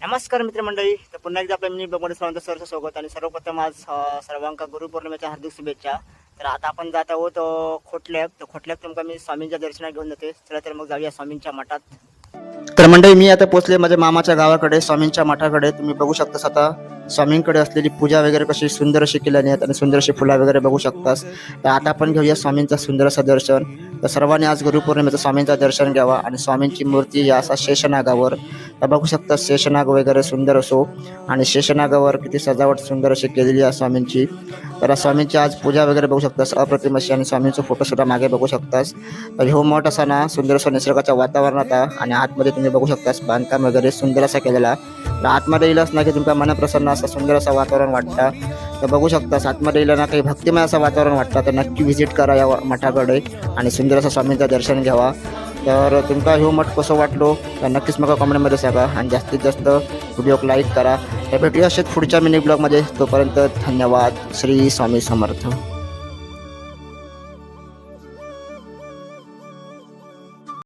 नमस्कार मित्रमंडळी. तर पुन्हा एकदा आपल्या मिनी ब्लॉगमध्ये सर्वांचं सहर्ष स्वागत. आणि सर्वप्रथम आज सर्वांका गुरुपौर्णिमेच्या हार्दिक शुभेच्छा. तर आता आपण जात आहोत खोटल्याक. तर खोटल्याक तुमका मी स्वामींच्या दर्शनात घेऊन जाते. चला तर मग जाऊया स्वामींच्या मठात. तर मंडळी, मी आता पोहोचले माझ्या मामाच्या गावाकडे, स्वामींच्या मठाकडे. तुम्ही बघू शकतास आता स्वामींकडे असलेली पूजा वगैरे कशी सुंदर अशी केल्याने आहेत आणि सुंदर अशी फुला वगैरे बघू शकतास. तर आता आपण घेऊया स्वामींचं सुंदर असं दर्शन. तर सर्वांनी आज गुरुपौर्णिमेचं स्वामींचं दर्शन घ्यावा. आणि स्वामींची मूर्ती या असा शेषनागावर, तर बघू शकता शेषनाग वगैरे सुंदर असो, आणि शेषनागावर किती सजावट सुंदर अशी केलेली आहे स्वामींची. तर स्वामींची आज पूजा वगैरे बघू शकतास अप्रतिम अशी, आणि स्वामींचा फोटो सुद्धा मागे बघू शकतास. तर हो मठ असा ना सुंदर असं निसर्गाच्या वातावरणात आहे. आणि आतमध्ये तुम्ही बघू शकतास बांधकाम वगैरे सुंदर असा केलेला. तर आतमध्ये येईलच ना की तुमच्या मनप्रसन्न असं सुंदर असं वातावरण वाटतं. तर बघू शकतास आतमध्ये येईल ना काही भक्तिमय असं वातावरण वाटतं. तर नक्की व्हिजिट करा या मठाकडे आणि सुंदर असं स्वामींचं दर्शन घ्यावा. तर तुमका हो मठ कसं वाटलो तर नक्कीच मला कमेंटमध्ये सांगा. आणि जास्तीत जास्त व्हिडिओक लाईक करा. तर भेटूया असेच पुढच्या मिनी ब्लॉगमध्ये. तोपर्यंत धन्यवाद. श्री स्वामी समर्थ.